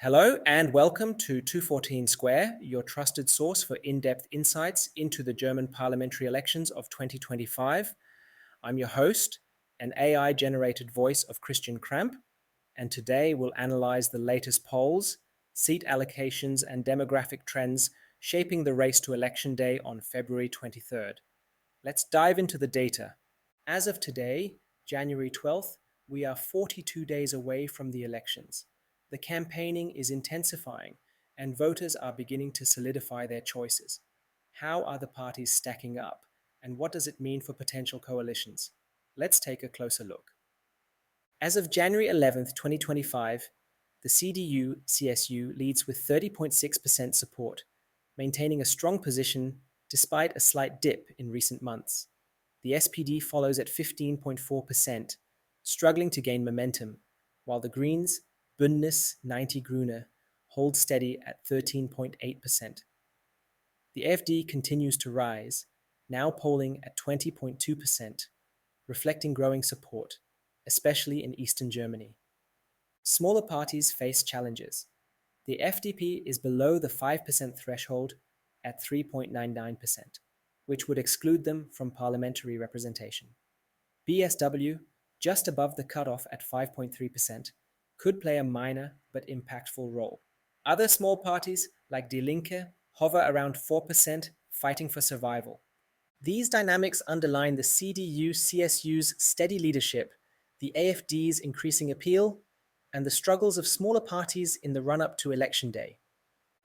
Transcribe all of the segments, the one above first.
Hello and welcome to 214 Square, your trusted source for in-depth insights into the German parliamentary elections of 2025. I'm your host, an AI-generated voice of Christian Kramp, and today we'll analyze the latest polls, seat allocations, and demographic trends shaping the race to election day on February 23rd. Let's dive into the data. As of today, January 12th, we are 42 days away from the elections. The campaigning is intensifying, and voters are beginning to solidify their choices. How are the parties stacking up, and what does it mean for potential coalitions? Let's take a closer look. As of January 11th, 2025, the CDU-CSU leads with 30.6% support, maintaining a strong position despite a slight dip in recent months. The SPD follows at 15.4%, struggling to gain momentum, while the Greens, Bündnis 90 Grüne, hold steady at 13.8%. The AfD continues to rise, now polling at 20.2%, reflecting growing support, especially in eastern Germany. Smaller parties face challenges. The FDP is below the 5% threshold at 3.99%, which would exclude them from parliamentary representation. BSW, just above the cutoff at 5.3%, could play a minor but impactful role. Other small parties, like Die Linke, hover around 4%, fighting for survival. These dynamics underline the CDU-CSU's steady leadership, the AfD's increasing appeal, and the struggles of smaller parties in the run-up to election day.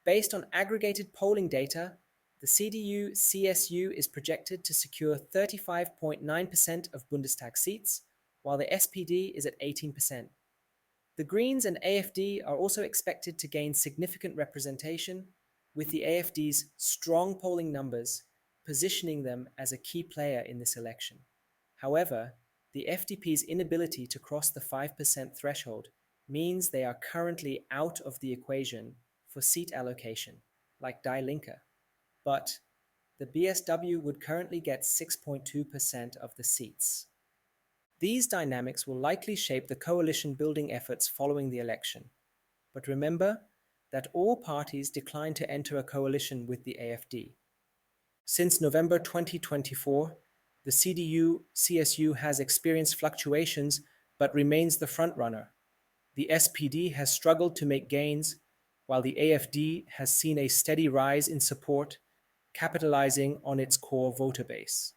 Based on aggregated polling data, the CDU-CSU is projected to secure 35.9% of Bundestag seats, while the SPD is at 18%. The Greens and AfD are also expected to gain significant representation, with the AfD's strong polling numbers positioning them as a key player in this election. However, the FDP's inability to cross the 5% threshold means they are currently out of the equation for seat allocation, like Die Linke. But the BSW would currently get 6.2% of the seats. These dynamics will likely shape the coalition building efforts following the election. But remember that all parties declined to enter a coalition with the AfD. Since November 2024, the CDU-CSU has experienced fluctuations but remains the frontrunner. The SPD has struggled to make gains, while the AfD has seen a steady rise in support, capitalizing on its core voter base.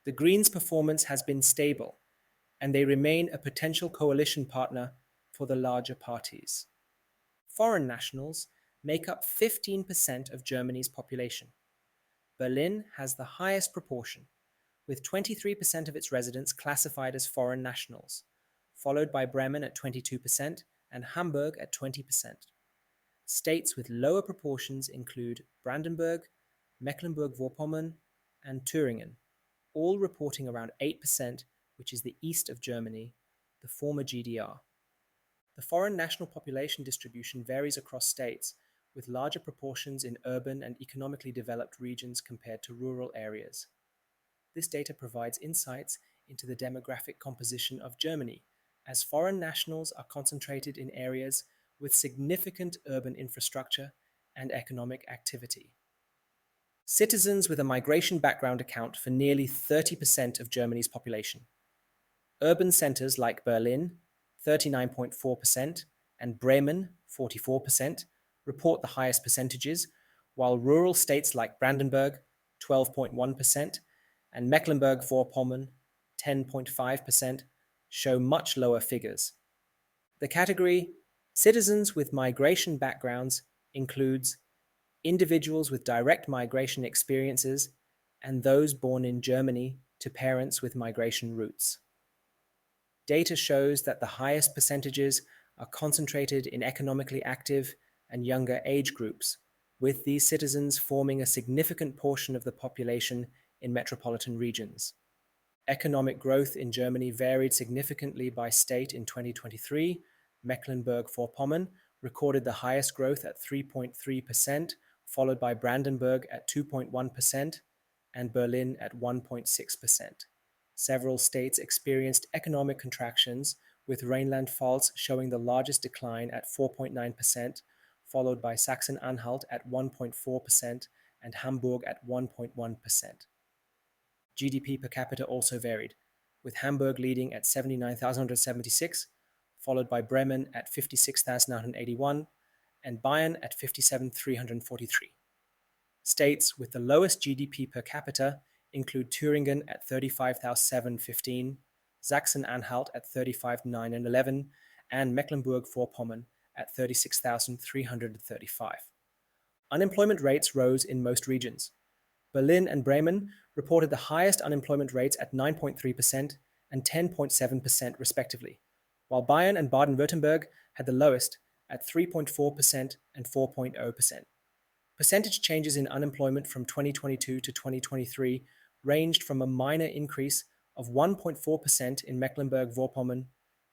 The Greens' performance has been stable, and they remain a potential coalition partner for the larger parties. Foreign nationals make up 15% of Germany's population. Berlin has the highest proportion, with 23% of its residents classified as foreign nationals, followed by Bremen at 22% and Hamburg at 20%. States with lower proportions include Brandenburg, Mecklenburg-Vorpommern, and Thüringen, all reporting around 8%, which is the east of Germany, the former GDR. The foreign national population distribution varies across states, with larger proportions in urban and economically developed regions compared to rural areas. This data provides insights into the demographic composition of Germany, as foreign nationals are concentrated in areas with significant urban infrastructure and economic activity. Citizens with a migration background account for nearly 30% of Germany's population. Urban centers like Berlin, 39.4%, and Bremen, 44%, report the highest percentages, while rural states like Brandenburg, 12.1%, and Mecklenburg-Vorpommern, 10.5%, show much lower figures. The category Citizens with Migration Backgrounds includes individuals with direct migration experiences and those born in Germany to parents with migration roots. Data shows that the highest percentages are concentrated in economically active and younger age groups, with these citizens forming a significant portion of the population in metropolitan regions. Economic growth in Germany varied significantly by state in 2023. Mecklenburg-Vorpommern recorded the highest growth at 3.3%, followed by Brandenburg at 2.1% and Berlin at 1.6%. Several states experienced economic contractions, with Rhineland-Pfalz showing the largest decline at 4.9%, followed by Saxon-Anhalt at 1.4% and Hamburg at 1.1%. GDP per capita also varied, with Hamburg leading at 79,176, followed by Bremen at 56,981, and Bayern at 57,343. States with the lowest GDP per capita include Thüringen at 35,715, Sachsen-Anhalt at 35,911, and Mecklenburg-Vorpommern at 36,335. Unemployment rates rose in most regions. Berlin and Bremen reported the highest unemployment rates at 9.3% and 10.7% respectively, while Bayern and Baden-Württemberg had the lowest at 3.4% and 4.0%. Percentage changes in unemployment from 2022 to 2023 ranged from a minor increase of 1.4% in Mecklenburg-Vorpommern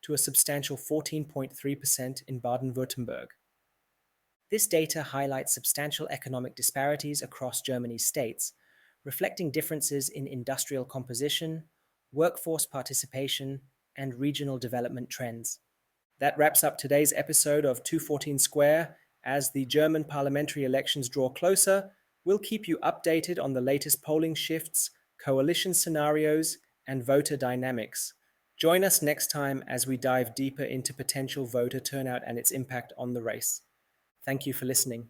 to a substantial 14.3% in Baden-Württemberg. This data highlights substantial economic disparities across Germany's states, reflecting differences in industrial composition, workforce participation, and regional development trends. That wraps up today's episode of 214 Square. As the German parliamentary elections draw closer, we'll keep you updated on the latest polling shifts, coalition scenarios, and voter dynamics. Join us next time as we dive deeper into potential voter turnout and its impact on the race. Thank you for listening.